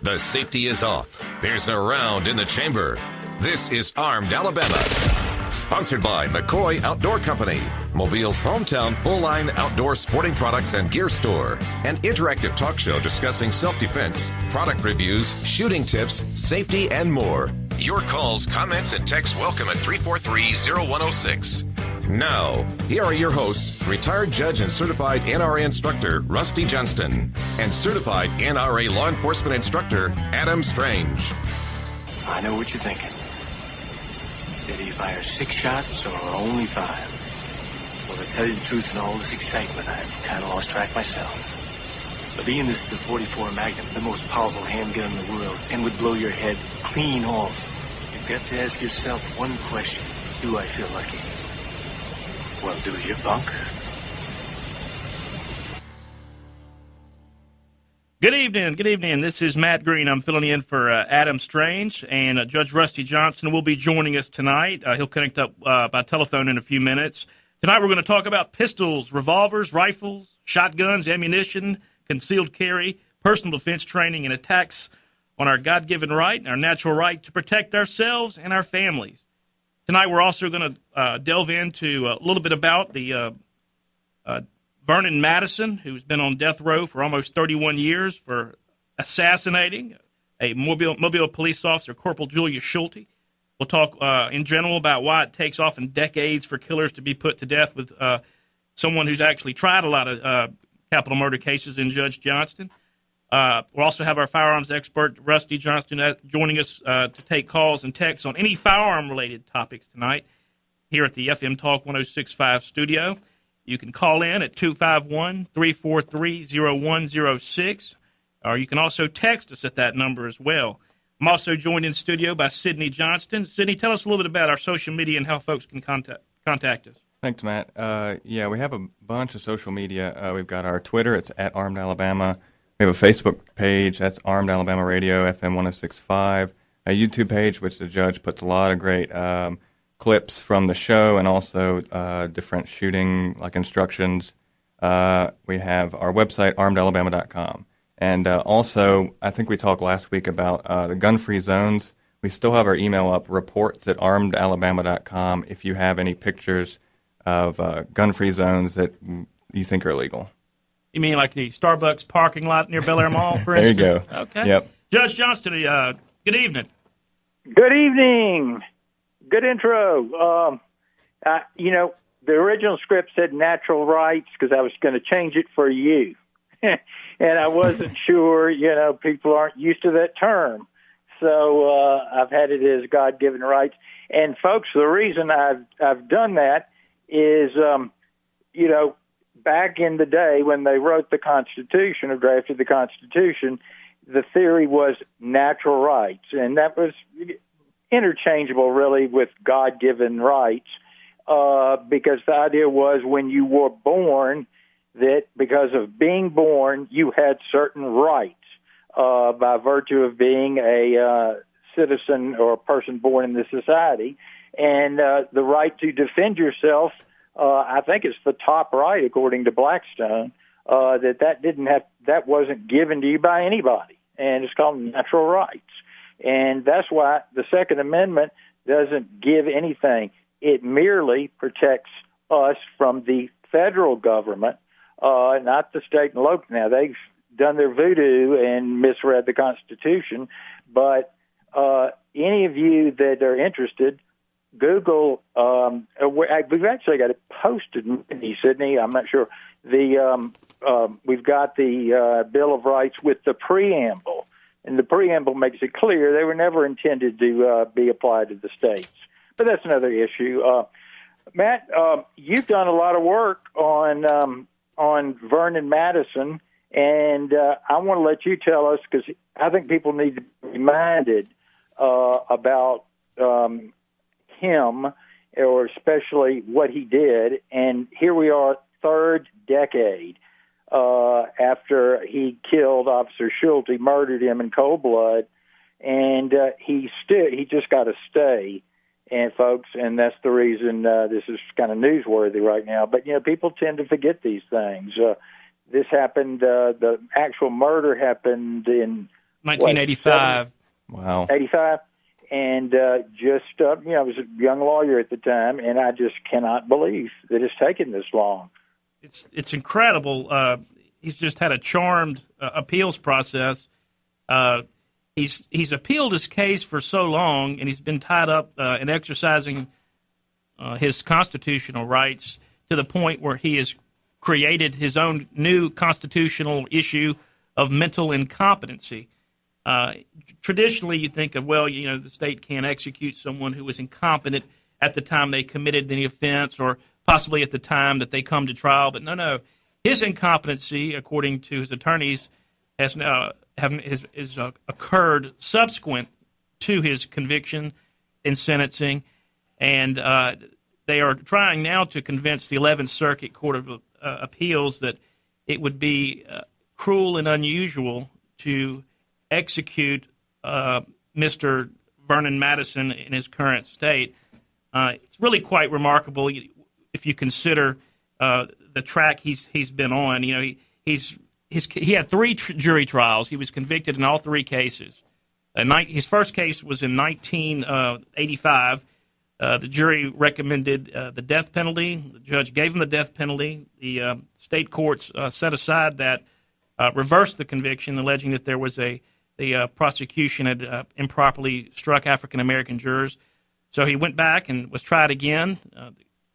The safety is off. There's a round in the chamber. This is Armed Alabama. Sponsored by McCoy Outdoor Company, Mobile's hometown full-line outdoor sporting products and gear store. An interactive talk show discussing self-defense, product reviews, shooting tips, safety, and more. Your calls, comments, and texts welcome at 343-0106. Now, here are your hosts, retired judge and certified NRA instructor Rusty Johnston and certified NRA law enforcement instructor Adam Strange. I know what you're thinking. Did he fire 6 shots or only 5? Well, to tell you the truth, in all this excitement, I've kind of lost track myself. But being this is a 44 Magnum, the most powerful handgun in the world, and would blow your head clean off, you've got to ask yourself one question. Do I feel lucky? Well, do you, punk? Good evening. This is Matt Green. I'm filling in for Adam Strange, and Judge Rusty Johnston will be joining us tonight. He'll connect up by telephone in a few minutes. Tonight we're going to talk about pistols, revolvers, rifles, shotguns, ammunition, concealed carry, personal defense training, and attacks on our God-given right, our natural right to protect ourselves and our families. Tonight we're also going to delve into a little bit about the Vernon Madison, who's been on death row for almost 31 years for assassinating a Mobile police officer, Corporal Julius Schulte. We'll talk in general about why it takes often decades for killers to be put to death with someone who's actually tried a lot of capital murder cases in Judge Johnston. We'll also have our firearms expert, Rusty Johnston, joining us to take calls and texts on any firearm-related topics tonight here at the FM Talk 106.5 studio. You can call in at 251-343-0106, or you can also text us at that number as well. I'm also joined in studio by Sydney Johnston. Sydney, tell us a little bit about our social media and how folks can contact us. Thanks, Matt. We have a bunch of social media. We've got our Twitter. It's at Armed Alabama. We have a Facebook page. That's Armed Alabama Radio, FM 106.5. A YouTube page, which the judge puts a lot of great clips from the show and also different shooting instructions. We have our website, armedalabama.com. And also, I think we talked last week about the gun-free zones. We still have our email up, reports@armedalabama.com, if you have any pictures of gun-free zones that you think are illegal. You mean like the Starbucks parking lot near Bel Air Mall, for There instance? you go. Okay. Yep. Judge Johnston, good evening. Good evening. Good intro. The original script said natural rights because I was going to change it for you. And I wasn't sure, people aren't used to that term. So I've had it as God-given rights. And, folks, the reason I've done that is, back in the day when they wrote the Constitution or drafted the Constitution, the theory was natural rights. And that was interchangeable, really, with God-given rights, because the idea was when you were born, that because of being born, you had certain rights by virtue of being a citizen or a person born in this society. And the right to defend yourself, I think it's the top right, according to Blackstone, that wasn't given to you by anybody. And it's called natural rights. And that's why the Second Amendment doesn't give anything. It merely protects us from the federal government, not the state and local. Now, they've done their voodoo and misread the Constitution, but any of you that are interested, Google, we've actually got it posted in Sydney, I'm not sure. We've got the Bill of Rights with the preamble. And the preamble makes it clear they were never intended to be applied to the states. But that's another issue. Matt, you've done a lot of work on Vernon Madison, and I want to let you tell us, because I think people need to be reminded about him, or especially what he did. And here we are, third decade after he killed Officer Schulte, murdered him in cold blood, and he just got to stay. And folks, and that's the reason this is kind of newsworthy right now. But people tend to forget these things. This happened. The actual murder happened in 1985. Wow. 85. And I was a young lawyer at the time, and I just cannot believe that it's taken this long. It's incredible. He's just had a charmed appeals process. He's appealed his case for so long, and he's been tied up in exercising his constitutional rights to the point where he has created his own new constitutional issue of mental incompetency. Traditionally, you think of, the state can't execute someone who was incompetent at the time they committed any offense or possibly at the time that they come to trial. But no. His incompetency, according to his attorneys, has occurred subsequent to his conviction and sentencing. And they are trying now to convince the 11th Circuit Court of Appeals that it would be cruel and unusual to execute Mr. Vernon Madison in his current state. It's really quite remarkable if you consider the track he's been on. He had three jury trials. He was convicted in all three cases. His first case was in 1985. The jury recommended the death penalty. The judge gave him the death penalty. The state courts set aside that, reversed the conviction, alleging that there was the prosecution had improperly struck African American jurors. So he went back and was tried again.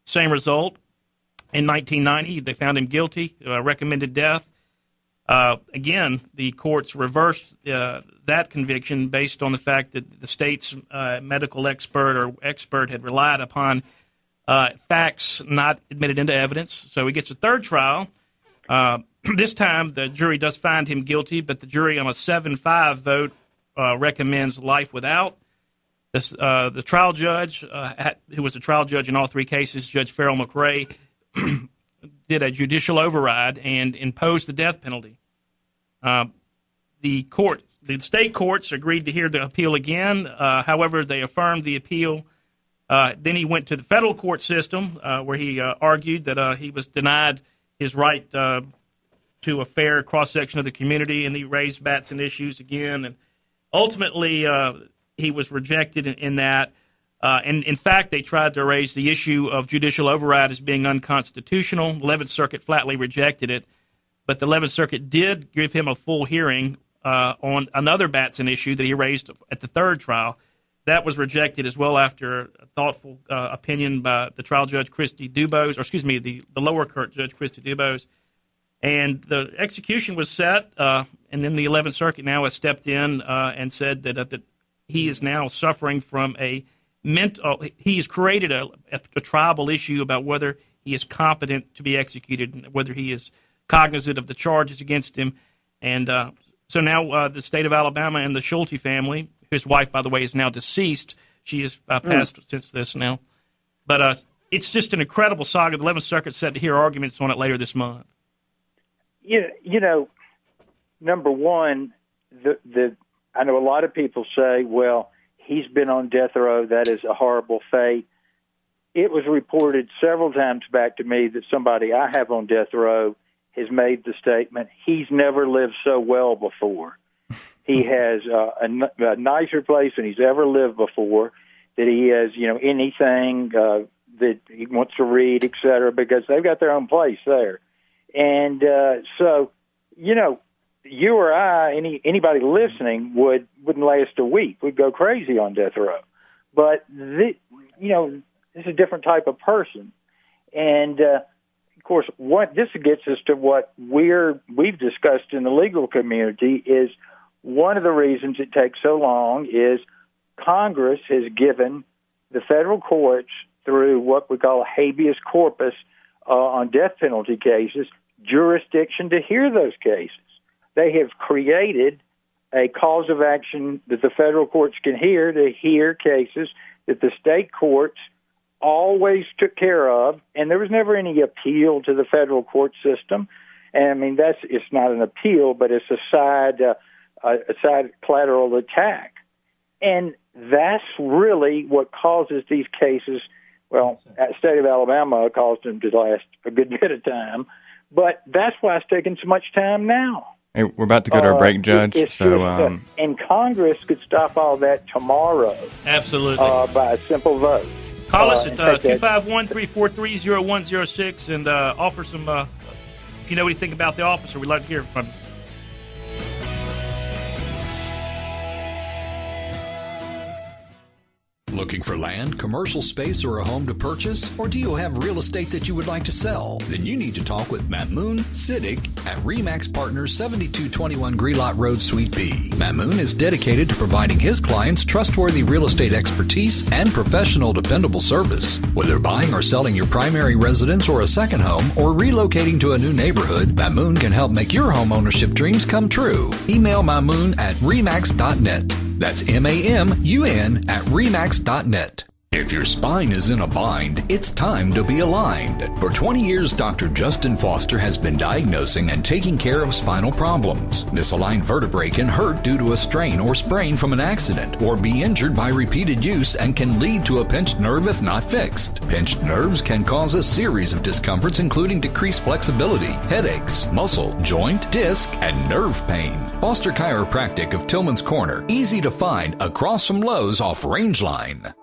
Same result. In 1990, they found him guilty, recommended death. Again, the courts reversed that conviction based on the fact that the state's medical expert had relied upon facts not admitted into evidence. So he gets a third trial. This time, the jury does find him guilty, but the jury on a 7-5 vote recommends life without. The trial judge, who was a trial judge in all three cases, Judge Farrell McRae, did a judicial override and imposed the death penalty. The state courts agreed to hear the appeal again. However, they affirmed the appeal. Then he went to the federal court system, where he argued that he was denied his right to a fair cross-section of the community, and he raised Batson issues again. And ultimately, he was rejected in that. And in fact, they tried to raise the issue of judicial override as being unconstitutional. The 11th Circuit flatly rejected it. But the 11th Circuit did give him a full hearing on another Batson issue that he raised at the third trial. That was rejected as well after a thoughtful opinion by the trial judge Christy Dubose, the lower court judge Christy Dubose. And the execution was set, and then the 11th Circuit now has stepped in and said that he is now suffering from he has created a tribal issue about whether he is competent to be executed and whether he is cognizant of the charges against him. And so now the state of Alabama and the Schulte family, his wife, by the way, is now deceased. She has passed since this now. But it's just an incredible saga. The 11th Circuit set to hear arguments on it later this month. Number one, I know a lot of people say, well, he's been on death row. That is a horrible fate. It was reported several times back to me that somebody I have on death row has made the statement, he's never lived so well before. He has a nicer place than he's ever lived before, that he has, anything that he wants to read, et cetera, because they've got their own place there. And so, you or I, anybody listening wouldn't last a week. We'd go crazy on death row. But this is a different type of person. And of course, what this gets us to what we've discussed in the legal community is one of the reasons it takes so long is Congress has given the federal courts through what we call habeas corpus on death penalty cases jurisdiction to hear those cases. They have created a cause of action that the federal courts can hear to hear cases that the state courts always took care of, and there was never any appeal to the federal court system. And I mean, it's not an appeal, but it's a side collateral attack. And that's really what causes these cases. Well, the state of Alabama caused them to last a good bit of time, but that's why it's taking so much time now. Hey, we're about to go to our break, Judge. It's so, just, and Congress could stop all that tomorrow. Absolutely. By a simple vote. Call us at 251-343-0106 and offer some, if you know anything about the officer, we'd like to hear from you. Looking for land, commercial space, or a home to purchase? Or do you have real estate that you would like to sell? Then you need to talk with Mamoon Siddiq at RE/MAX Partners, 7221 Grelot Road, Suite B. Mamoon is dedicated to providing his clients trustworthy real estate expertise and professional, dependable service. Whether buying or selling your primary residence or a second home, or relocating to a new neighborhood, Mamoon can help make your home ownership dreams come true. Email Mamoon at remax.net. That's MAMUN at remax.net. If your spine is in a bind, it's time to be aligned. For 20 years, Dr. Justin Foster has been diagnosing and taking care of spinal problems. Misaligned vertebrae can hurt due to a strain or sprain from an accident, or be injured by repeated use and can lead to a pinched nerve if not fixed. Pinched nerves can cause a series of discomforts, including decreased flexibility, headaches, muscle, joint, disc, and nerve pain. Foster Chiropractic of Tillman's Corner, easy to find across from Lowe's off Rangeline.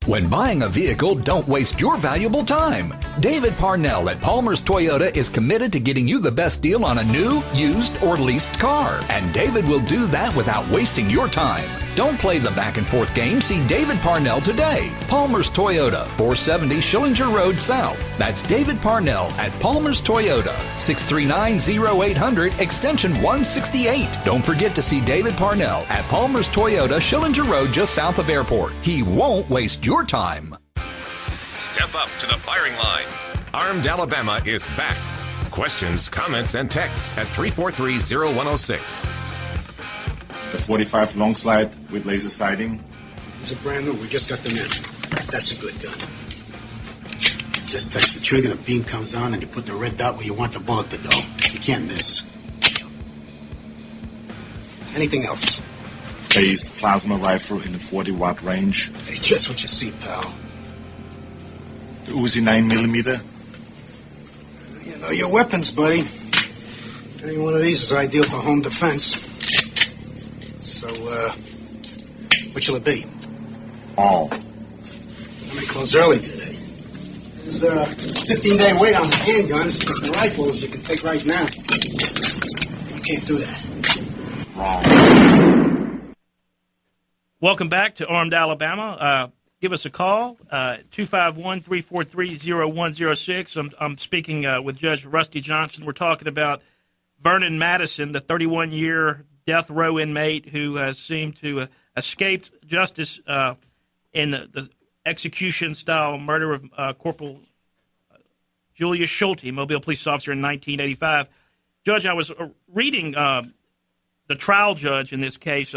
When buying a vehicle, don't waste your valuable time. David Parnell at Palmer's Toyota is committed to getting you the best deal on a new, used, or leased car. And David will do that without wasting your time. Don't play the back and forth game. See David Parnell today. Palmer's Toyota, 470 Schillinger Road South. That's David Parnell at Palmer's Toyota, 639-0800, extension 168. Don't forget to see David Parnell at Palmer's Toyota, Schillinger Road, just south of Airport. He won't waste your time. Step up to the firing line. Armed Alabama is back. Questions, comments, and texts at 343-0106. The 45 long slide with laser sighting. These are brand new. We just got them in. That's a good gun. Just touch the trigger, the beam comes on, and you put the red dot where you want the bullet to go. You can't miss. Anything else? Phased plasma rifle in the 40-watt range. Hey, just what you see, pal. The Uzi 9mm. You know your weapons, buddy. Any one of these is ideal for home defense. So, what shall it be? All. I may close early today. There's a 15-day wait on the handguns. The rifles you can take right now. You can't do that. Wrong. Welcome back to Armed Alabama. Give us a call, 251-343-0106. I'm speaking with Judge Rusty Johnson. We're talking about Vernon Madison, the 31-year death row inmate who has seemed to escaped justice in the execution-style murder of Corporal Julius Schulte, Mobile police officer in 1985. Judge, I was reading the trial judge in this case.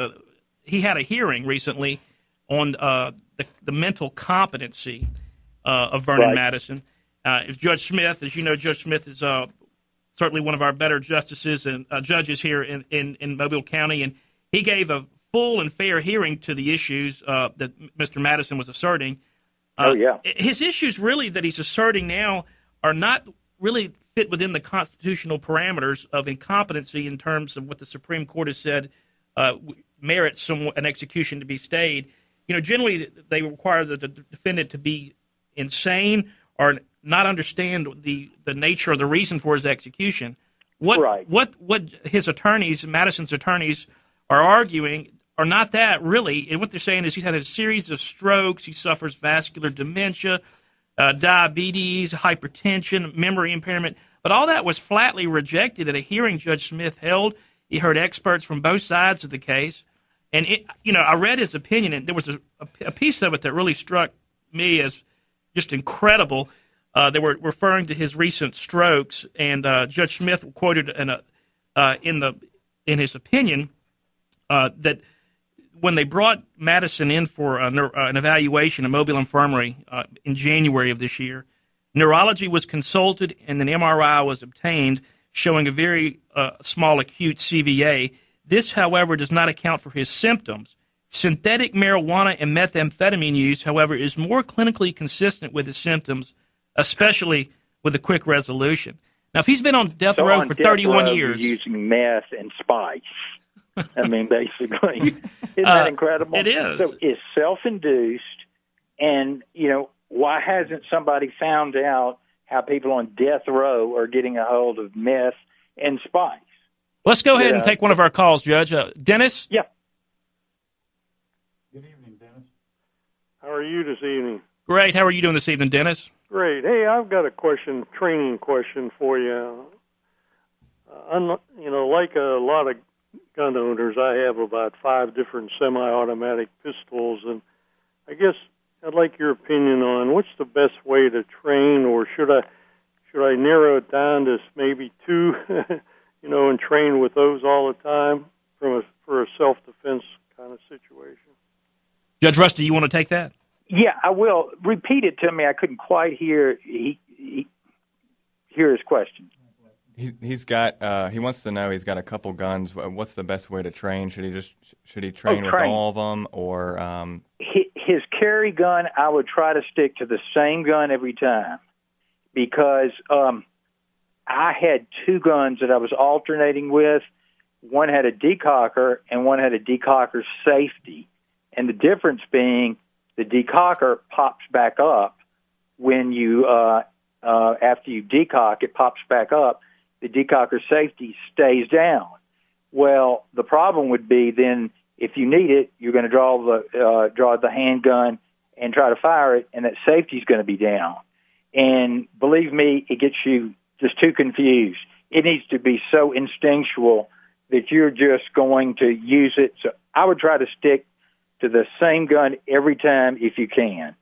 He had a hearing recently on the mental competency of Vernon Madison. It was Judge Smith. As you know, Judge Smith is certainly one of our better justices and judges here in Mobile County, and he gave a full and fair hearing to the issues that Mr. Madison was asserting. His issues really that he's asserting now are not really fit within the constitutional parameters of incompetency in terms of what the Supreme Court has said merits an execution to be stayed. You know, generally they require the defendant to be insane or not understand the nature or the reason for his execution. What his attorneys, Madison's attorneys, are arguing are not that really. And what they're saying is he's had a series of strokes, he suffers vascular dementia, diabetes, hypertension, memory impairment. But all that was flatly rejected at a hearing Judge Smith held. He heard experts from both sides of the case. And, I read his opinion, and there was a piece of it that really struck me as just incredible. They were referring to his recent strokes, and Judge Smith quoted in his opinion that when they brought Madison in for an evaluation at Mobile Infirmary in January of this year, neurology was consulted and an MRI was obtained showing a very small acute CVA. This, however, does not account for his symptoms. Synthetic marijuana and methamphetamine use, however, is more clinically consistent with his symptoms, especially with a quick resolution. Now, if he's been on death So row on for death 31 row, years. you're using meth and spice. I mean, basically. Isn't that incredible? It is. So it's self-induced, and, why hasn't somebody found out how people on death row are getting a hold of meth and spice? Let's go ahead and take one of our calls, Judge. Dennis? Yeah. Good evening, Dennis. How are you this evening? Great. How are you doing this evening, Dennis? Great. Hey, I've got a training question for you. Like a lot of gun owners, I have about 5 different semi-automatic pistols, and I guess I'd like your opinion on what's the best way to train, or should I narrow it down to maybe 2, and train with those all the time for a self-defense kind of situation? Judge Rusty, you want to take that? Yeah, I will. Repeat it to me. I couldn't quite hear his question. He's got. He wants to know. He's got a couple guns. What's the best way to train? Should he train with all of them, or? His carry gun, I would try to stick to the same gun every time, because I had 2 guns that I was alternating with. One had a decocker, and one had a decocker safety, and the difference being the decocker pops back up when you after you decock, it pops back up. The decocker safety stays down. Well, the problem would be then if you need it, you're going to draw the handgun and try to fire it, and that safety's going to be down. And believe me, it gets you just too confused. It needs to be so instinctual that you're just going to use it. So I would try to stick to the same gun every time if you can.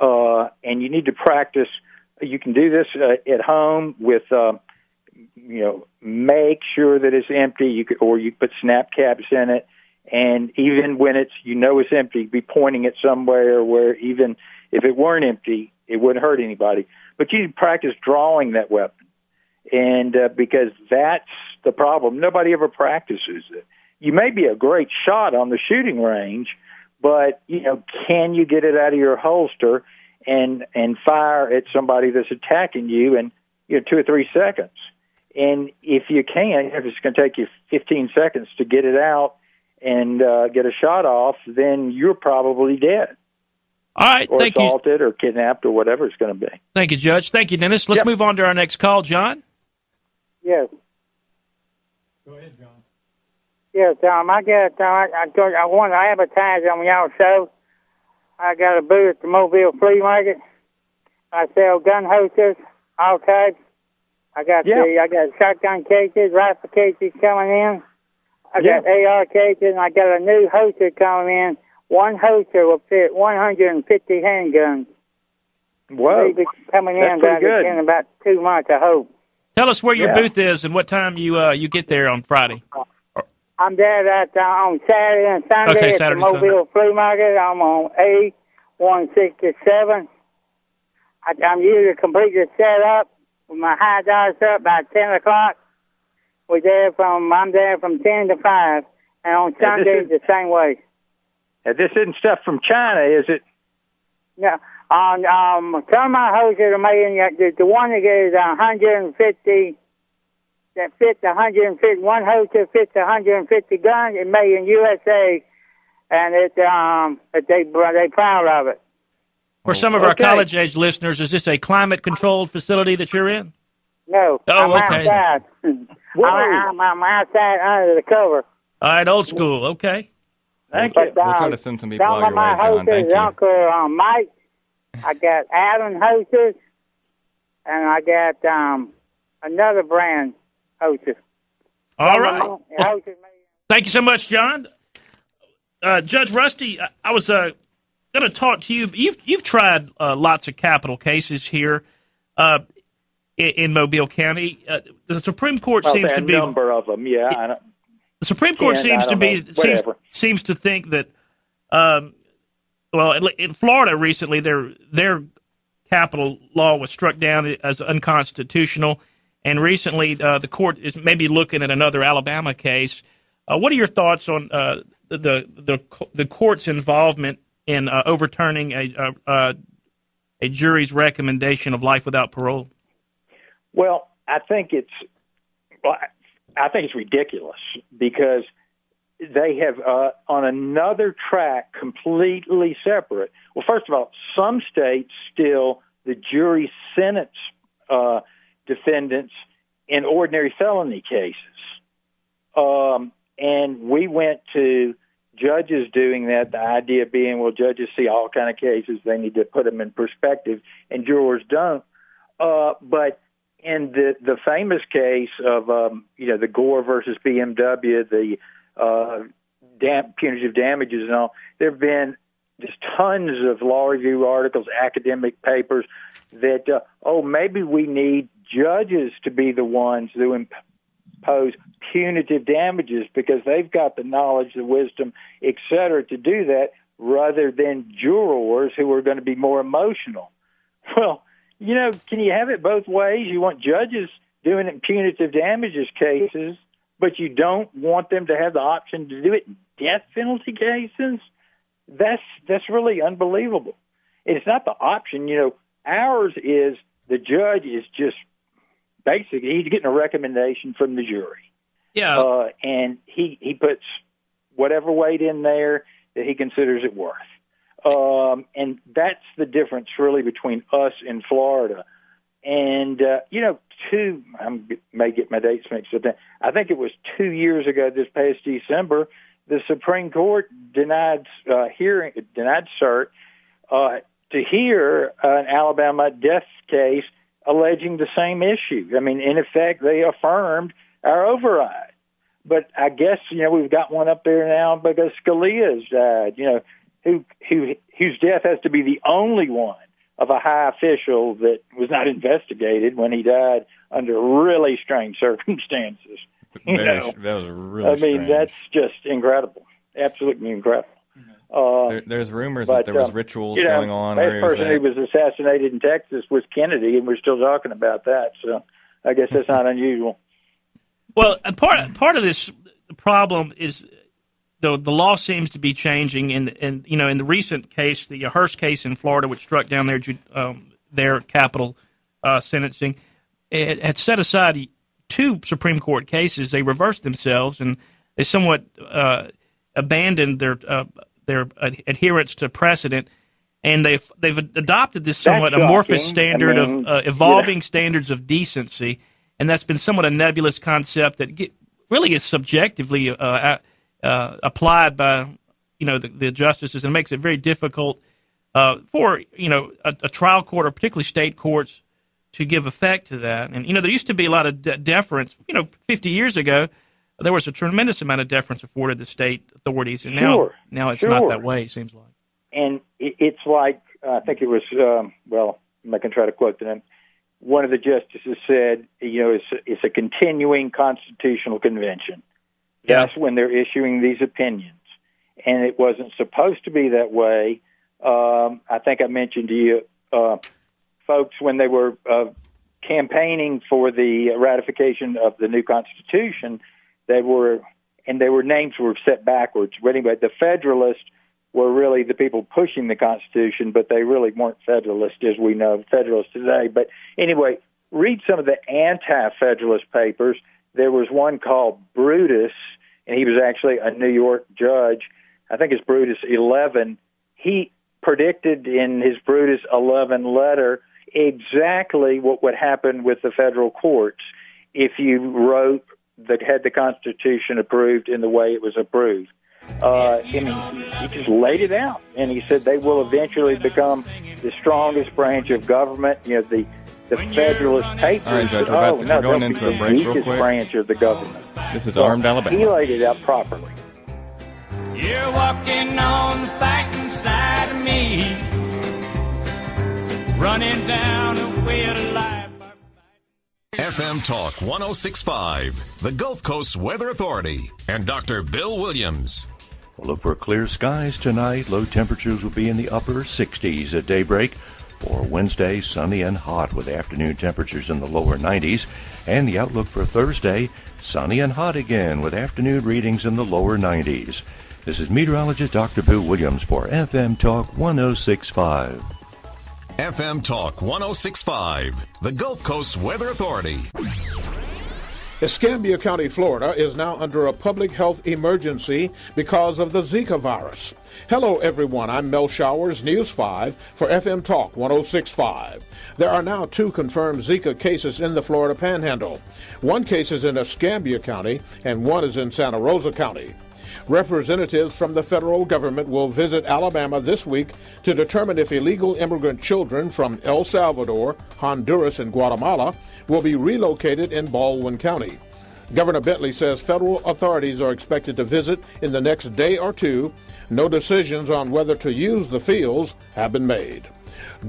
And you need to practice. You can do this at home with make sure that it's empty. You put snap caps in it, and even when it's empty, be pointing it somewhere where even if it weren't empty, it wouldn't hurt anybody. But you need to practice drawing that weapon, and because that's the problem. Nobody ever practices it. You may be a great shot on the shooting range, but can you get it out of your holster and fire at somebody that's attacking you in 2 or 3 seconds? And if you can, if it's going to take you 15 seconds to get it out and get a shot off, then you're probably dead. All right, or thank you. Or assaulted or kidnapped or whatever it's going to be. Thank you, Judge. Thank you, Dennis. Let's move on to our next call. John? Yes. Go ahead, John. Yes, I want to advertise on y'all show. I got a booth at the Mobile Flea Market. I sell gun holsters, all types. I got shotgun cases, rifle cases coming in. I got AR cases, and I got a new holster coming in. One holster will fit 150 handguns. Whoa, they'll be coming in in about 2 months, I hope. Tell us where your booth is and what time you get there on Friday. I'm there on Saturday and Sunday at the Mobile Flea Market. I'm on A167. I'm usually completely set up with my high doors up by 10 o'clock. I'm there from 10 to 5. And on Sundays, the same way. This isn't stuff from China, is it? No. Some of my hoses are made the one that is 150, that fits 150, one holster fits 150 guns. It's made in USA, and they're proud of it. For some of our college-age listeners, is this a climate-controlled facility that you're in? No. Oh, I'm okay. outside. I'm outside under the cover. All right, old school. Okay. Thank you. We'll try to send some people out your way, my John. Thank you. Uncle Mike. I got Allen hostess, and I got another brand hostess. All right. Thank you so much, John. Judge Rusty, I was going to talk to you. You've tried lots of capital cases here in Mobile County. The Supreme Court seems to be a number of them. Yeah. The Supreme Court seems to think that. In Florida recently, their capital law was struck down as unconstitutional, and recently the court is maybe looking at another Alabama case. What are your thoughts on the court's involvement in overturning a jury's recommendation of life without parole? Well, I think it's ridiculous because they have on another track completely separate. Well, first of all, some states still the jury sentence defendants in ordinary felony cases, and we went to judges doing that. The idea being, well, judges see all kind of cases; they need to put them in perspective, and jurors don't. But in the famous case of the Gore versus BMW, the punitive damages and all, there have been just tons of law review articles, academic papers that maybe we need judges to be the ones who impose punitive damages because they've got the knowledge, the wisdom, et cetera, to do that, rather than jurors who are going to be more emotional. Well, can you have it both ways? You want judges doing it in punitive damages cases, but you don't want them to have the option to do it in death penalty cases? That's really unbelievable. And it's not the option. Ours is the judge is just basically he's getting a recommendation from the jury. Yeah. And he puts whatever weight in there that he considers it worth. And that's the difference really between us and Florida. And, I may get my dates mixed up. I think it was 2 years ago this past December, the Supreme Court denied cert to hear an Alabama death case alleging the same issue. I mean, in effect, they affirmed our override. But I guess, we've got one up there now because Scalia's died, whose death has to be the only one of a high official that was not investigated when he died under really strange circumstances. That was really strange. That's just incredible. Absolutely incredible. There's rumors that there was rituals going on. That person who was assassinated in Texas was Kennedy, and we're still talking about that. So I guess that's not unusual. Well, part of this problem is the law seems to be changing. In the recent case, the Hearst case in Florida, which struck down their capital sentencing, it had set aside 2 Supreme Court cases. They reversed themselves, and they somewhat abandoned their adherence to precedent, and they've adopted this somewhat amorphous standard of evolving standards of decency, and that's been somewhat a nebulous concept that really is subjectively applied by the justices, and makes it very difficult for a trial court or particularly state courts to give effect to that. And there used to be a lot of deference. 50 years ago, there was a tremendous amount of deference afforded the state authorities, and now it's not that way. It seems like. And it's like I think it was. I'm not going to try to quote the name. One of the justices said, it's a continuing constitutional convention. Yeah. That's when they're issuing these opinions, and it wasn't supposed to be that way. I think I mentioned to you, folks, when they were campaigning for the ratification of the new Constitution, their names were set backwards. But anyway, the Federalists were really the people pushing the Constitution, but they really weren't Federalists as we know Federalists today. But anyway, read some of the anti-Federalist papers. There was one called Brutus, and he was actually a New York judge. I think it's Brutus 11. He predicted in his Brutus 11 letter exactly what would happen with the federal courts if you had the Constitution approved in the way it was approved. He just laid it out, and he said they will eventually become the strongest branch of government. The Federalist Papers. All right, Judge, we're going into a break real quick. Branch of the government. This is Armed Alabama. He laid it out properly. You're walking on the fighting side of me, running down a way of life. FM Talk 106.5, the Gulf Coast Weather Authority, and Dr. Bill Williams. We'll look for clear skies tonight. Low temperatures will be in the upper 60s at daybreak. For Wednesday, sunny and hot with afternoon temperatures in the lower 90s. And the outlook for Thursday, sunny and hot again with afternoon readings in the lower 90s. This is meteorologist Dr. Bill Williams for FM Talk 106.5. FM Talk 1065, the Gulf Coast Weather Authority. Escambia County, Florida is now under a public health emergency because of the Zika virus. Hello, everyone. I'm Mel Showers, News 5 for FM Talk 1065. There are now 2 confirmed Zika cases in the Florida Panhandle. 1 case is in Escambia County and 1 is in Santa Rosa County. Representatives from the federal government will visit Alabama this week to determine if illegal immigrant children from El Salvador, Honduras, and Guatemala will be relocated in Baldwin County. Governor Bentley says federal authorities are expected to visit in the next day or 2. No decisions on whether to use the fields have been made.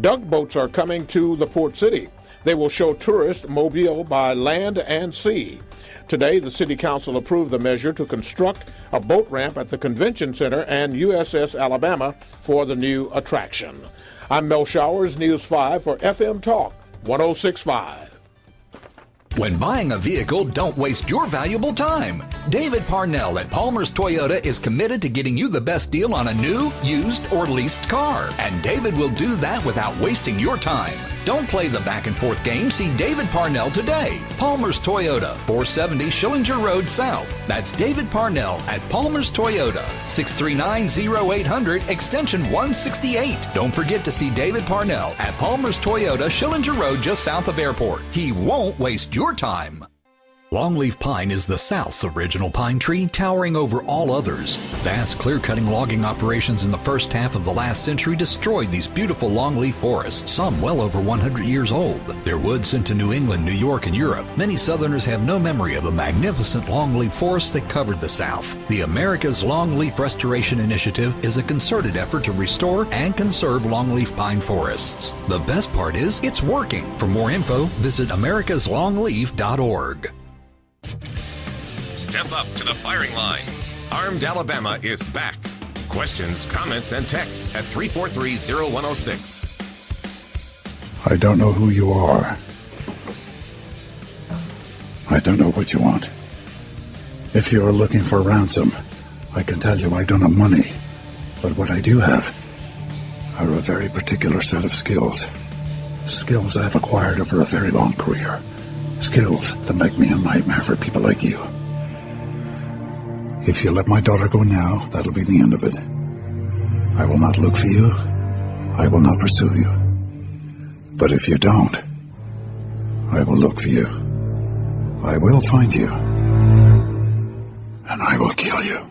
Duck boats are coming to the port city. They will show tourists Mobile by land and sea. Today, the City Council approved the measure to construct a boat ramp at the Convention Center and USS Alabama for the new attraction. I'm Mel Showers, News 5 for FM Talk 1065. When buying a vehicle, don't waste your valuable time. David Parnell at Palmer's Toyota is committed to getting you the best deal on a new, used, or leased car. And David will do that without wasting your time. Don't play the back and forth game. See David Parnell today. Palmer's Toyota, 470 Schillinger Road South. That's David Parnell at Palmer's Toyota, 639-0800, extension 168. Don't forget to see David Parnell at Palmer's Toyota, Schillinger Road, just south of Airport. He won't waste your time. Longleaf pine is the South's original pine tree, towering over all others. Vast clear-cutting logging operations in the first half of the last century destroyed these beautiful longleaf forests, some well over 100 years old. Their wood sent to New England, New York, and Europe. Many Southerners have no memory of the magnificent longleaf forests that covered the South. The America's Longleaf Restoration Initiative is a concerted effort to restore and conserve longleaf pine forests. The best part is, it's working. For more info, visit americaslongleaf.org. Step up to the firing line. Armed Alabama is back. Questions, comments, and texts at 343-0106. I don't know who you are. I don't know what you want. If you are looking for ransom, I can tell you I don't have money. But what I do have are a very particular set of skills. Skills I've acquired over a very long career. Skills that make me a nightmare for people like you. If you let my daughter go now, that'll be the end of it. I will not look for you. I will not pursue you. But if you don't, I will look for you. I will find you. And I will kill you.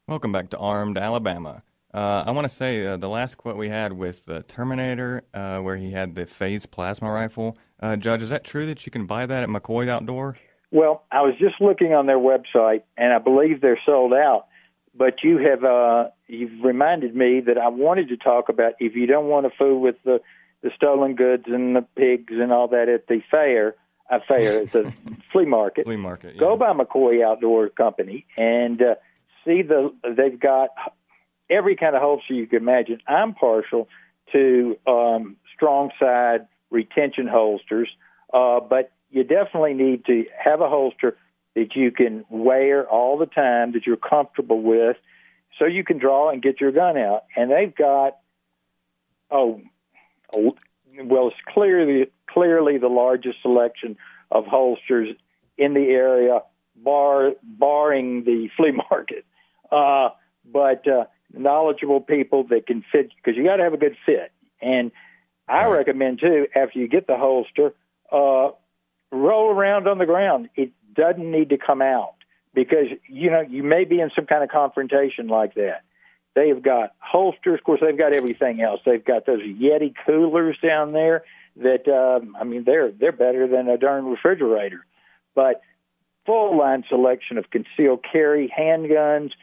Welcome back to Armed Alabama. I want to say the last quote we had with Terminator, where he had the phase plasma rifle. Judge, is that true that you can buy that at McCoy Outdoor? Well, I was just looking on their website, and I believe they're sold out. But you've reminded me that I wanted to talk about if you don't want to fool with the stolen goods and the pigs and all that at the fair, the flea market. Flea market. Yeah. Go by McCoy Outdoor Company and see they've got every kind of holster you can imagine. I'm partial to strong side retention holsters, but you definitely need to have a holster that you can wear all the time, that you're comfortable with, so you can draw and get your gun out. And they've got, it's clearly the largest selection of holsters in the area, barring the flea market. But knowledgeable people that can fit, because you got to have a good fit. And I recommend, too, after you get the holster, roll around on the ground. It doesn't need to come out because, you may be in some kind of confrontation like that. They've got holsters. Of course, they've got everything else. They've got those Yeti coolers down there that, they're better than a darn refrigerator. But full-line selection of concealed carry handguns.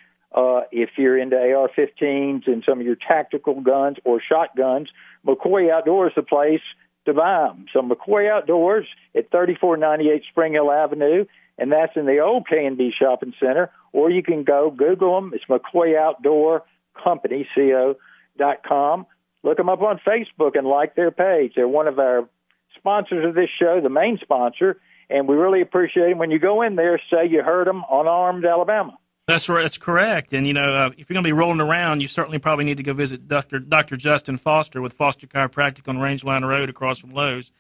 If you're into AR-15s and some of your tactical guns or shotguns, McCoy Outdoors is the place to buy them. So McCoy Outdoors at 3498 Spring Hill Avenue, and that's in the old K&B Shopping Center. Or you can go Google them. It's McCoy Outdoor Company, CO.com. Look them up on Facebook and like their page. They're one of our sponsors of this show, the main sponsor, and we really appreciate it. When you go in there, say you heard them on Armed Alabama. That's right. That's correct. And, if you're going to be rolling around, you certainly probably need to go visit Dr. Justin Foster with Foster Chiropractic on Rangeline Road across from Lowe's.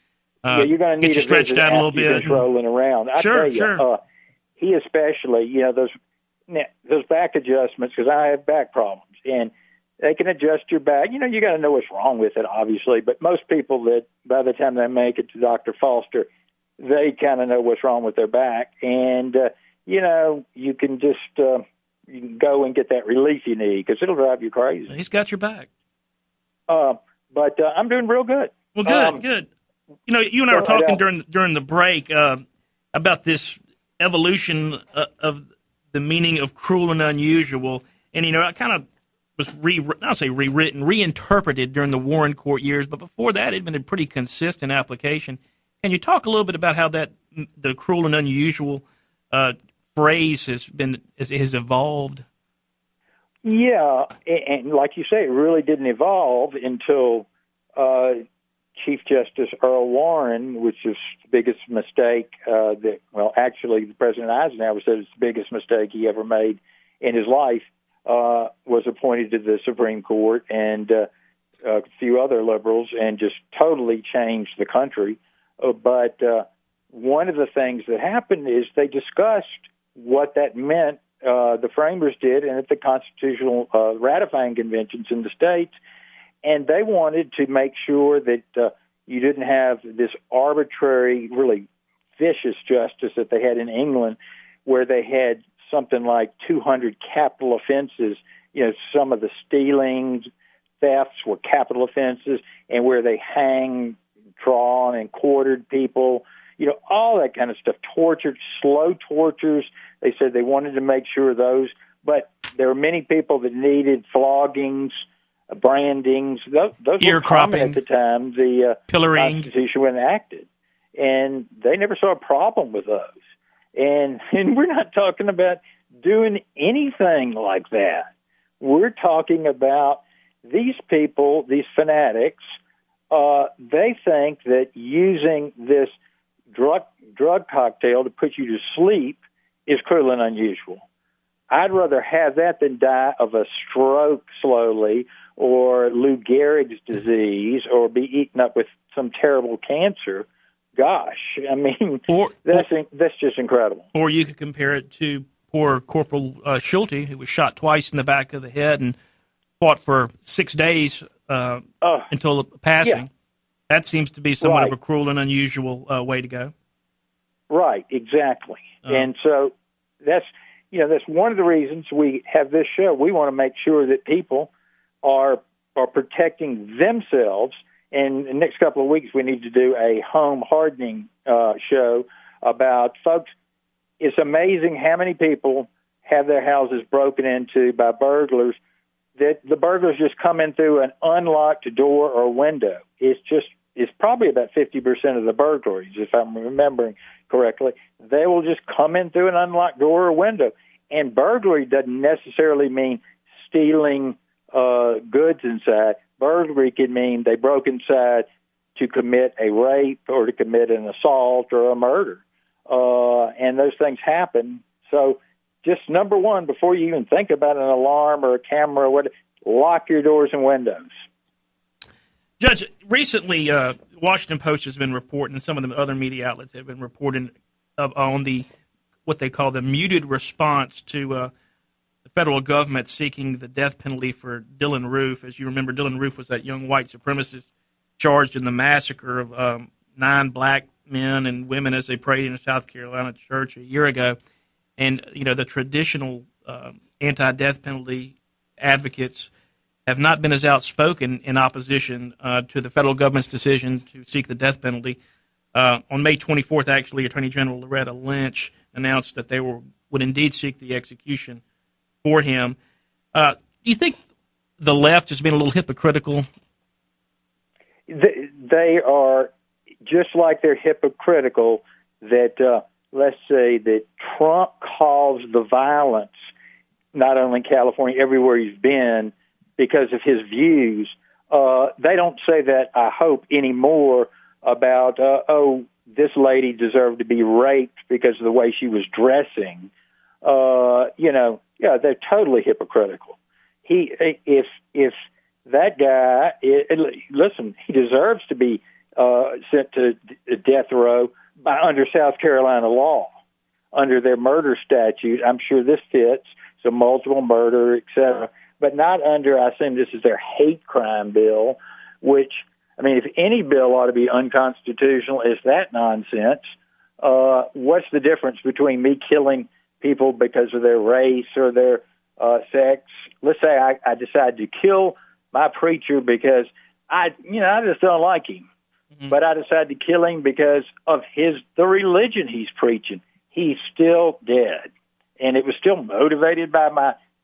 You're going to need get you stretched out a little bit. Rolling around. I tell you, he especially, those back adjustments, because I have back problems, and they can adjust your back. You got to know what's wrong with it, obviously, but most people that by the time they make it to Dr. Foster, they kind of know what's wrong with their back, and you can just you can go and get that relief you need because it'll drive you crazy. He's got your back. But I'm doing real good. Well, good, good. You and I were talking during the break about this evolution of the meaning of cruel and unusual, and I kind of was reinterpreted during the Warren Court years, but before that, it had been a pretty consistent application. Can you talk a little bit about how the cruel and unusual phrase has evolved? Yeah, and like you say, it really didn't evolve until Chief Justice Earl Warren, which is the biggest mistake actually, President Eisenhower said it's the biggest mistake he ever made in his life, was appointed to the Supreme Court, and a few other liberals, and just totally changed the country. But one of the things that happened is they discussed what that meant, the framers did, and at the constitutional ratifying conventions in the states, and they wanted to make sure that you didn't have this arbitrary, really vicious justice that they had in England, where they had something like 200 capital offenses. Some of the stealings, thefts were capital offenses, and where they hang, drawn, and quartered people, all that kind of stuff, tortured, slow tortures. They said they wanted to make sure those, but there were many people that needed floggings, brandings. Those were common at the time the Constitution was enacted, and they never saw a problem with those. And we're not talking about doing anything like that. We're talking about these people, these fanatics. They think that using this drug cocktail to put you to sleep is cruel and unusual. I'd rather have that than die of a stroke slowly, or Lou Gehrig's disease, or be eaten up with some terrible cancer. Gosh, I mean, that's just incredible. Or you could compare it to poor Corporal Schulte, who was shot twice in the back of the head and fought for 6 days until passing. Yeah. That seems to be somewhat of a cruel and unusual way to go. Right, exactly. And so that's one of the reasons we have this show. We want to make sure that people are protecting themselves. And in the next couple of weeks, we need to do a home hardening show about, folks, it's amazing how many people have their houses broken into by burglars, that the burglars just come in through an unlocked door or window. It's probably about 50% of the burglaries, if I'm remembering correctly. They will just come in through an unlocked door or window. And burglary doesn't necessarily mean stealing goods inside. Burglary can mean they broke inside to commit a rape or to commit an assault or a murder. And those things happen. So just number one, before you even think about an alarm or a camera or whatever, lock your doors and windows. Judge, recently, Washington Post has been reporting, and some of the other media outlets have been reporting on what they call the muted response to the federal government seeking the death penalty for Dylan Roof. As you remember, Dylan Roof was that young white supremacist charged in the massacre of 9 black men and women as they prayed in a South Carolina church a year ago. And, the traditional anti-death penalty advocates have not been as outspoken in opposition to the federal government's decision to seek the death penalty. On May 24th, actually, Attorney General Loretta Lynch announced that they would indeed seek the execution for him. Do you think the left has been a little hypocritical? They are, just like they're hypocritical that, let's say, that Trump caused the violence, not only in California, everywhere he's been, because of his views. They don't say that, I hope, anymore about, this lady deserved to be raped because of the way she was dressing. Yeah, they're totally hypocritical. If that guy, listen, he deserves to be sent to death row under South Carolina law, under their murder statute. I'm sure this fits, so multiple murder, etc., but not under, I assume this is their hate crime bill, which, I mean, if any bill ought to be unconstitutional, it's that nonsense. What's the difference between me killing people because of their race or their sex? Let's say I decide to kill my preacher because I just don't like him. Mm-hmm. But I decide to kill him because of the religion he's preaching. He's still dead. And it was still motivated by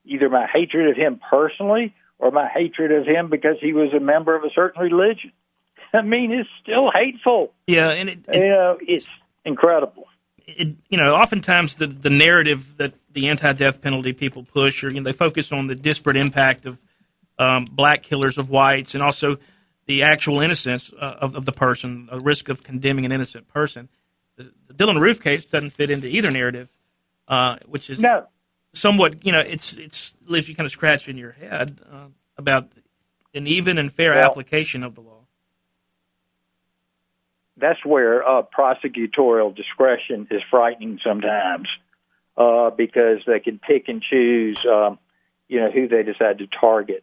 either my hatred of him personally or my hatred of him because he was a member of a certain religion. I mean, it's still hateful. Yeah, and it's incredible. Oftentimes the narrative that the anti-death penalty people push, or they focus on the disparate impact of black killers of whites, and also the actual innocence of the person, the risk of condemning an innocent person. The Dylan Roof case doesn't fit into either narrative, which is somewhat, it's leaves you kind of scratching your head about an even and fair application of the law. That's where prosecutorial discretion is frightening sometimes, because they can pick and choose, who they decide to target.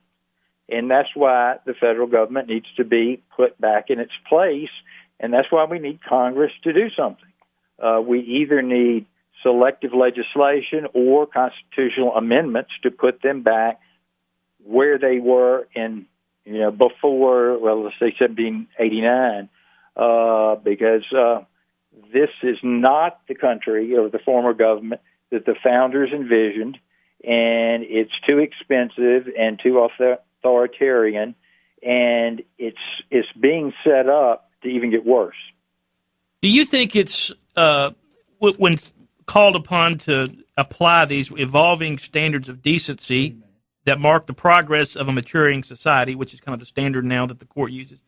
And that's why the federal government needs to be put back in its place, and that's why we need Congress to do something. We either need selective legislation or constitutional amendments to put them back where they were in, before, let's say 1789, because this is not the country or the former government that the founders envisioned, and it's too expensive and too authoritarian, and it's being set up to even get worse. Do you think it's when called upon to apply these evolving standards of decency that mark the progress of a maturing society, which is kind of the standard now that the court uses,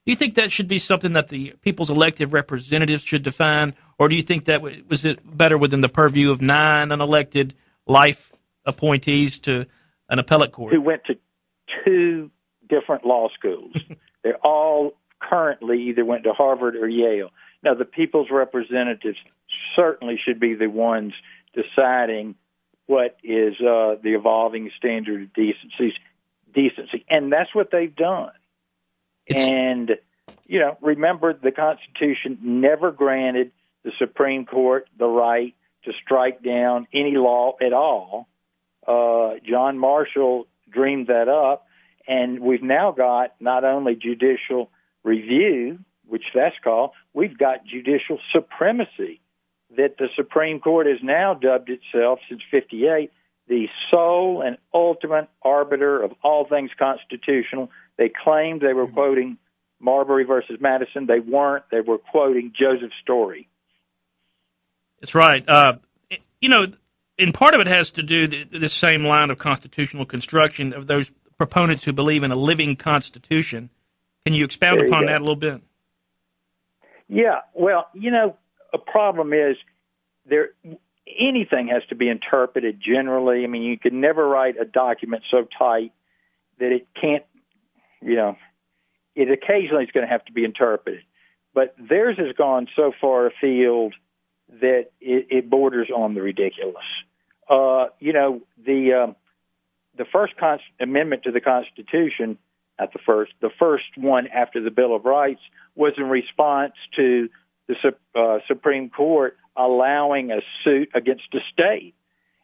do you think that should be something that the people's elected representatives should define, or do you think that was it better within the purview of 9 unelected life appointees to an appellate court? Who went to 2 different law schools. They're all currently either went to Harvard or Yale. Now, the people's representatives certainly should be the ones deciding what is the evolving standard of decency, and that's what they've done. And, remember, the Constitution never granted the Supreme Court the right to strike down any law at all. John Marshall dreamed that up, and we've now got not only judicial review, which that's called, we've got judicial supremacy, that the Supreme Court has now dubbed itself, since 1958, the sole and ultimate arbiter of all things constitutional. They claimed they were quoting Marbury versus Madison. They weren't. They were quoting Joseph Story. That's right. And part of it has to do the same line of constitutional construction of those proponents who believe in a living constitution. Can you expound upon that a little bit? Yeah. Well, a problem is anything has to be interpreted generally. I mean, you could never write a document so tight that it can't, it occasionally is going to have to be interpreted. But theirs has gone so far afield that it borders on the ridiculous. The first amendment to the Constitution, not the first one after the Bill of Rights, was in response to the Supreme Court allowing a suit against a state.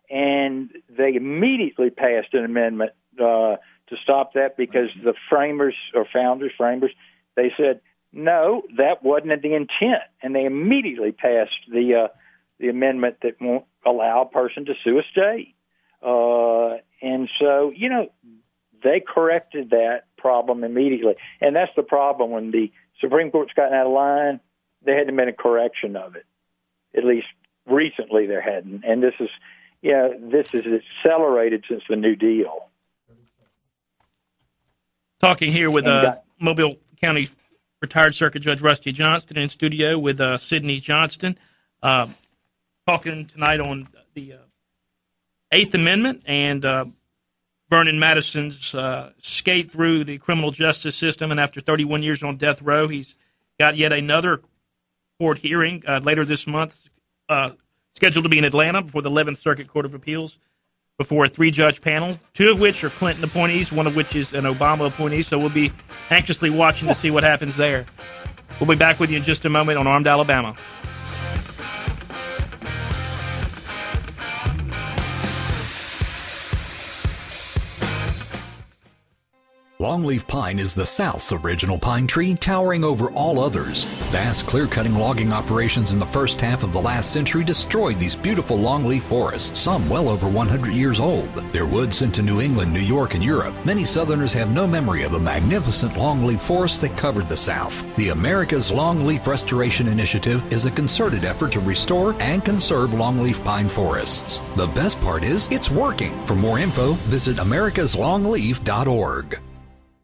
And they immediately passed an amendment to stop that, because the founders, they said, no, that wasn't the intent. And they immediately passed the amendment that won't allow a person to sue a state. And so, they corrected that problem immediately. And that's the problem. When the Supreme Court's gotten out of line, there hadn't been a correction of it. At least recently there hadn't. And this is accelerated since the New Deal. Talking here with Mobile County retired Circuit Judge Rusty Johnston in studio with Sidney Johnston. Talking tonight on the Eighth Amendment and Vernon Madison's skate through the criminal justice system, and after 31 years on death row, he's got yet another court hearing later this month, scheduled to be in Atlanta before the 11th Circuit Court of Appeals, before a 3-judge panel, 2 of which are Clinton appointees, 1 of which is an Obama appointee, so we'll be anxiously watching to see what happens there. We'll be back with you in just a moment on Armed Alabama. Longleaf pine is the South's original pine tree, towering over all others. Vast clear-cutting logging operations in the first half of the last century destroyed these beautiful longleaf forests, some well over 100 years old. Their wood sent to New England, New York, and Europe. Many Southerners have no memory of the magnificent longleaf forests that covered the South. The America's Longleaf Restoration Initiative is a concerted effort to restore and conserve longleaf pine forests. The best part is, it's working. For more info, visit americaslongleaf.org.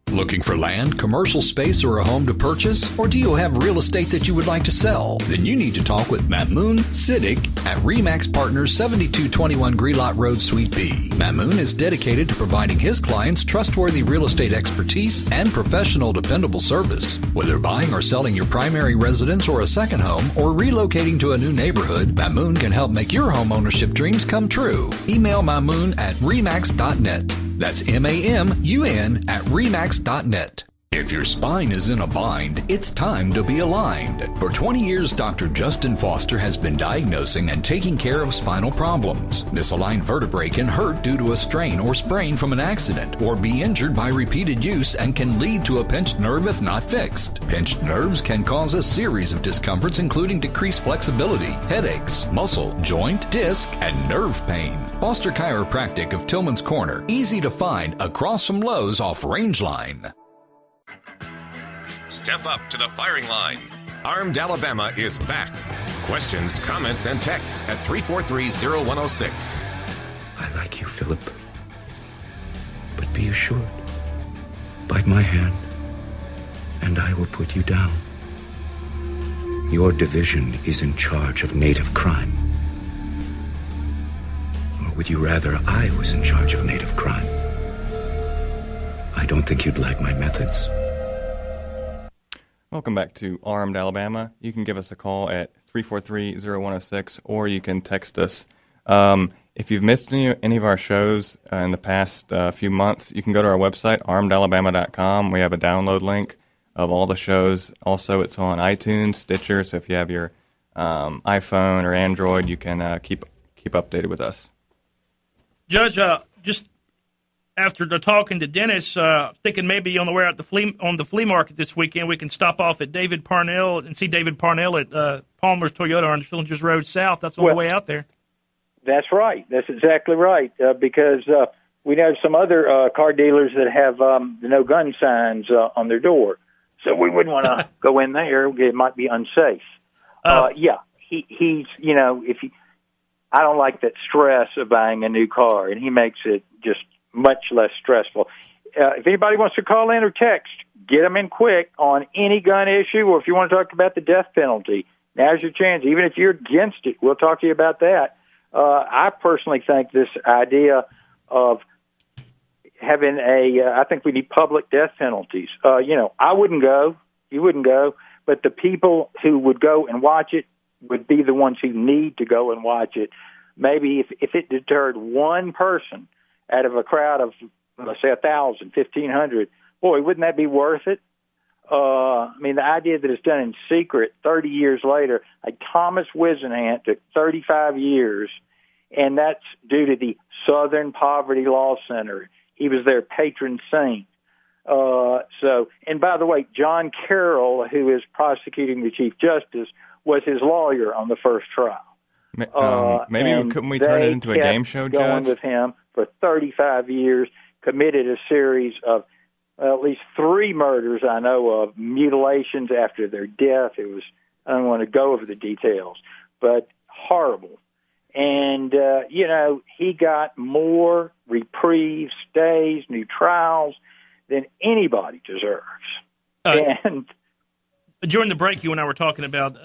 Looking for land, commercial space, or a home to purchase? Or do you have real estate that you would like to sell? Then you need to talk with Mamoon Siddiq at REMAX Partners 7221 Grelot Road, Suite B. Mamoon is dedicated to providing his clients trustworthy real estate expertise and professional, dependable service. Whether buying or selling your primary residence or a second home, or relocating to a new neighborhood, Mamoon can help make your home ownership dreams come true. Email Mamoon at remax.net. That's MAMUN at remax.net. If your spine is in a bind, it's time to be aligned. For 20 years, Dr. Justin Foster has been diagnosing and taking care of spinal problems. Misaligned vertebrae can hurt due to a strain or sprain from an accident, or be injured by repeated use and can lead to a pinched nerve if not fixed. Pinched nerves can cause a series of discomforts, including decreased flexibility, headaches, muscle, joint, disc, and nerve pain. Foster Chiropractic of Tillman's Corner, easy to find across from Lowe's off Rangeline. Step up to the firing line. Armed Alabama is back. Questions, comments, and texts at 343-0106. I like you, Philip. But be assured, bite my hand, and I will put you down. Your division is in charge of native crime. Or would you rather I was in charge of native crime? I don't think you'd like my methods. Welcome back to Armed Alabama. You can give us a call at 343-0106, or you can text us. If you've missed any of our shows in the past few months, you can go to our website, armedalabama.com. We have a download link of all the shows. Also, it's on iTunes, Stitcher, so if you have your iPhone or Android, you can keep updated with us. Judge, just after talking to Dennis, thinking maybe on the way out on the flea market this weekend, we can stop off at David Parnell and see David Parnell at Palmer's Toyota on Schillingers Road South. That's on the way out there. That's right. That's exactly right. Because we know some other car dealers that have no gun signs on their door, so we wouldn't want to go in there. It might be unsafe. Yeah, he's I don't like that stress of buying a new car, and he makes it just much less stressful. If anybody wants to call in or text, get them in quick on any gun issue, or if you want to talk about the death penalty, now's your chance. Even if you're against it, we'll talk to you about that. I personally think this idea of having I think we need public death penalties. I wouldn't go, you wouldn't go, but the people who would go and watch it would be the ones who need to go and watch it. Maybe if it deterred one person out of a crowd of, let's say, 1,000, 1,500, boy, wouldn't that be worth it? I mean, the idea that it's done in secret 30 years later, like Thomas Wisenhant took 35 years, and that's due to the Southern Poverty Law Center. He was their patron saint. And by the way, John Carroll, who is prosecuting the Chief Justice, was his lawyer on the first trial. Couldn't we turn it into a game show, Judge? Going with him for 35 years, committed a series of at least 3 murders I know of, mutilations after their death. I don't want to go over the details, but horrible. And, he got more reprieves, stays, new trials than anybody deserves. And during the break, you and I were talking about,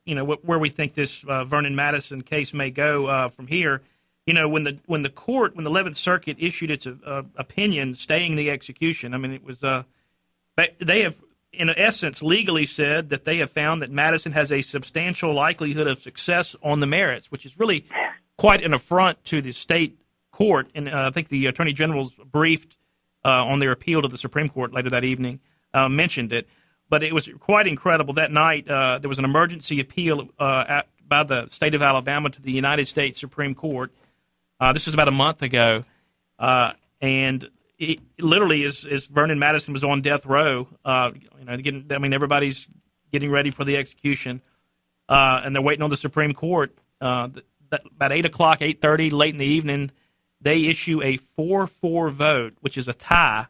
where we think this Vernon Madison case may go from here. when the 11th Circuit issued its opinion staying the execution, I mean, it was they have, in essence, legally said that they have found that Madison has a substantial likelihood of success on the merits, which is really quite an affront to the state court. And I think the Attorney General's briefed on their appeal to the Supreme Court later that evening mentioned it. But it was quite incredible. That night, there was an emergency appeal by the state of Alabama to the United States Supreme Court. This was about a month ago. And it literally, as Vernon Madison was on death row, everybody's getting ready for the execution. And they're waiting on the Supreme Court. About 8 o'clock, 8:30, late in the evening, they issue a 4-4 vote, which is a tie,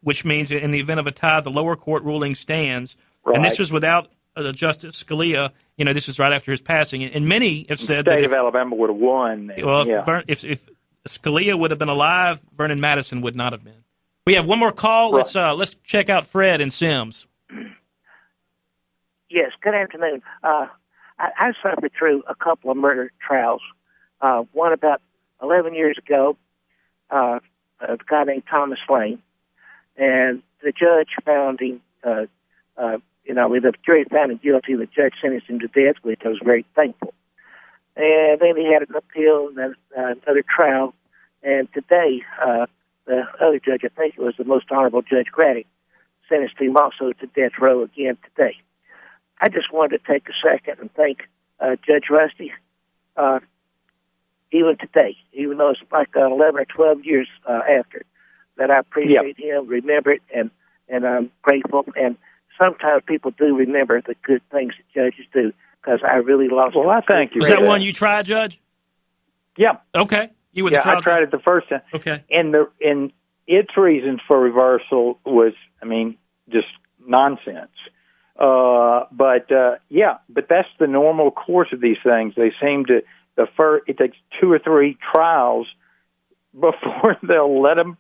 which means in the event of a tie, the lower court ruling stands. Right. And this was without Justice Scalia. This was right after his passing. And many have said the that state of Alabama would have won. If Scalia would have been alive, Vernon Madison would not have been. We have one more call. Right. Let's check out Fred and Sims. Yes, good afternoon. I suffered through a couple of murder trials. One about 11 years ago, a guy named Thomas Lane. And the judge found him, the jury found him guilty. The judge sentenced him to death, which I was very thankful. And then he had an appeal and another trial. And today, the other judge, I think it was the most honorable Judge Grady, sentenced him also to death row again today. I just wanted to take a second and thank Judge Rusty, even today, even though it's like 11 or 12 years after, that I appreciate him, remember it, and I'm grateful. And sometimes people do remember the good things that judges do, because I really lost. Well, I thank you. Was that one you tried, Judge? Yeah. Okay. You were the trial I tried it the first time. Okay. And its reasons for reversal was, just nonsense. But that's the normal course of these things. They seem to it takes 2 or 3 trials before they'll let them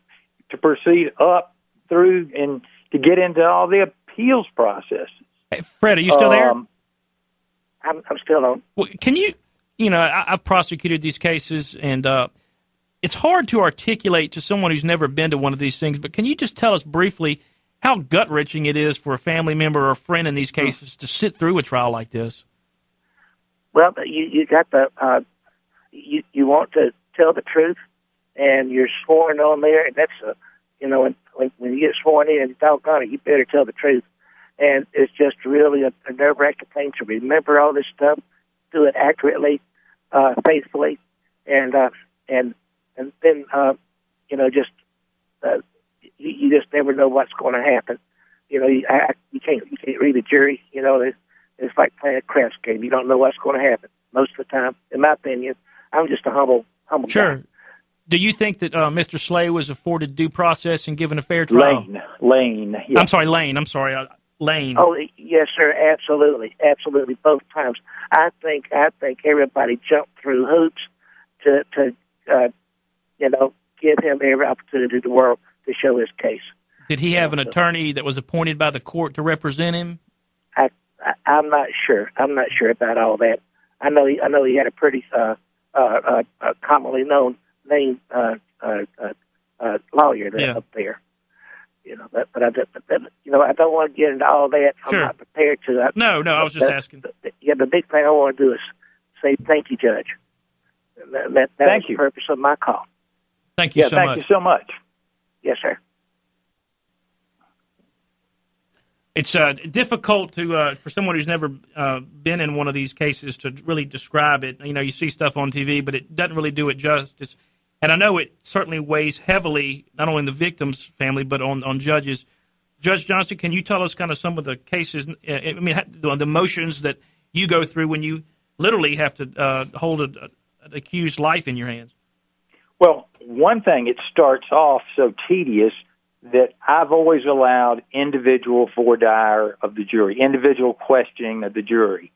to proceed up through and to get into all the appeals process. Hey, Fred, are you still there? I'm still on. Well, can you, I've prosecuted these cases, and it's hard to articulate to someone who's never been to one of these things, but can you just tell us briefly how gut-wrenching it is for a family member or a friend in these cases to sit through a trial like this? Well, you got you want to tell the truth, and you're sworn on there, and that's when you get sworn in, doggone it, you better tell the truth. And it's just really a nerve-wracking thing to remember all this stuff, do it accurately, faithfully, and then you just never know what's going to happen. You can't read a jury. It's like playing a craps game. You don't know what's going to happen most of the time. In my opinion, I'm just a humble Sure. guy. Do you think that Mr. Slay was afforded due process and given a fair trial? Lane. Yeah. I'm sorry, Lane. Lane. Oh, yes, sir. Absolutely, both times. I think everybody jumped through hoops to give him every opportunity in the world to show his case. Did he have an attorney that was appointed by the court to represent him? I'm not sure. I'm not sure about all that. I know he had a pretty commonly known name lawyer up there. But I don't want to get into all that. Sure. I'm not prepared to. No, I was just asking. The big thing I want to do is say thank you, Judge. That was the purpose of my call. Thank you so much. Thank you so much. Yes, sir. It's difficult for someone who's never been in one of these cases to really describe it. You see stuff on TV, but it doesn't really do it justice. And I know it certainly weighs heavily, not only on the victim's family, but on judges. Judge Johnston, can you tell us kind of some of the cases, the emotions that you go through when you literally have to hold an accused's life in your hands? Well, one thing, it starts off so tedious that I've always allowed individual voir dire of the jury, individual questioning of the jury.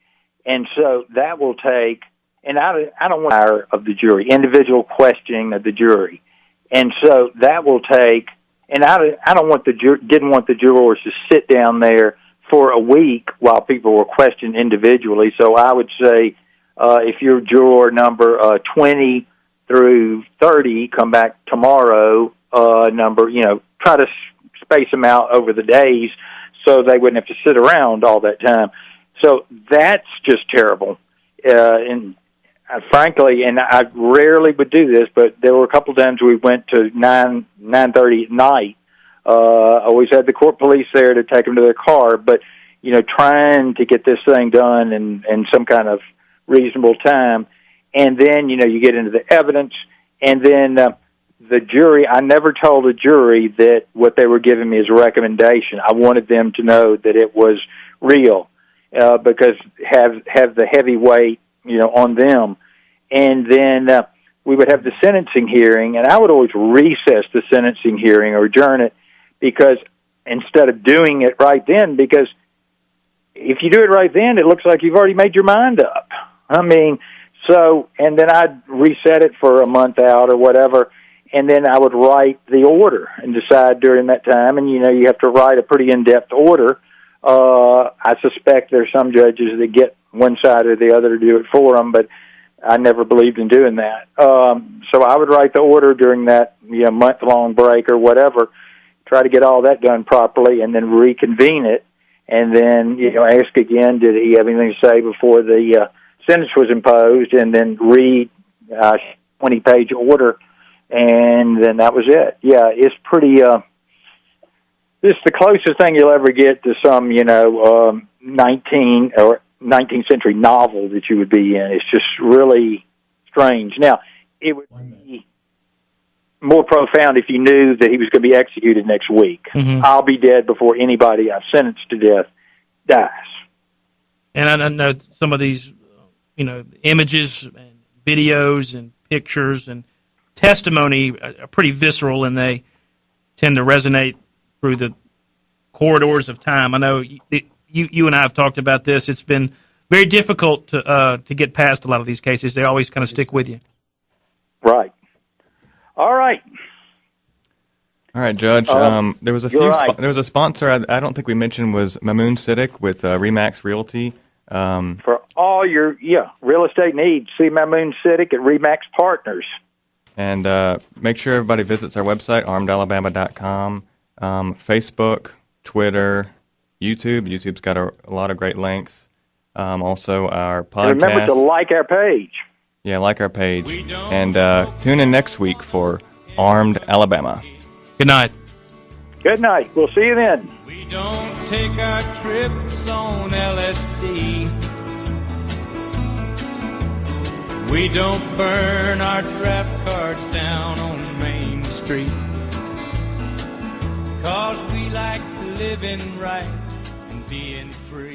And so that will take, and I don't want dire of the jury, individual questioning of the jury. And so that will take, and I didn't want the jurors to sit down there for a week while people were questioned individually. So I would say if your juror number 20 through 30 come back tomorrow, try to space them out over the days so they wouldn't have to sit around all that time. So that's just terrible. And frankly, and I rarely would do this, but there were a couple of times we went to 9:30 at night. Always had the court police there to take them to their car, but trying to get this thing done in some kind of reasonable time. And then, you get into the evidence, and then the jury, I never told the jury that what they were giving me as a recommendation. I wanted them to know that it was real, because have the heavy weight, on them. And then we would have the sentencing hearing, and I would always recess the sentencing hearing or adjourn it, because instead of doing it right then, because if you do it right then, it looks like you've already made your mind up. And then I'd reset it for a month out or whatever, and then I would write the order and decide during that time. And, you have to write a pretty in-depth order. I suspect there's some judges that get one side or the other to do it for them, but I never believed in doing that. So I would write the order during that month-long break or whatever, try to get all that done properly, and then reconvene it, and then ask again, did he have anything to say before the sentence was imposed, and then read 20-page order, and then that was it. Yeah, it's pretty. This is the closest thing you'll ever get to some 19th century novel that you would be in. It's just really strange. Now, it would be more profound if you knew that he was going to be executed next week. Mm-hmm. I'll be dead before anybody I've sentenced to death dies. And I know some of these, images and videos and pictures and testimony are pretty visceral, and they tend to resonate through the corridors of time. I know you and I have talked about this. It's been very difficult to get past a lot of these cases. They always kind of stick with you. Right. All right. All right, Judge. There was a there was a sponsor I don't think we mentioned was Mamoon Siddiq with Remax Realty. For all your real estate needs, see Mamoon Siddiq at Remax Partners. And make sure everybody visits our website, armedalabama.com, Facebook, Twitter, YouTube. YouTube's got a lot of great links. Also, our podcast. And remember to like our page. Yeah, like our page. And tune in next week for Armed Alabama. Good night. Good night. We'll see you then. We don't take our trips on LSD. We don't burn our draft cards down on Main Street. 'Cause we like living right and being free.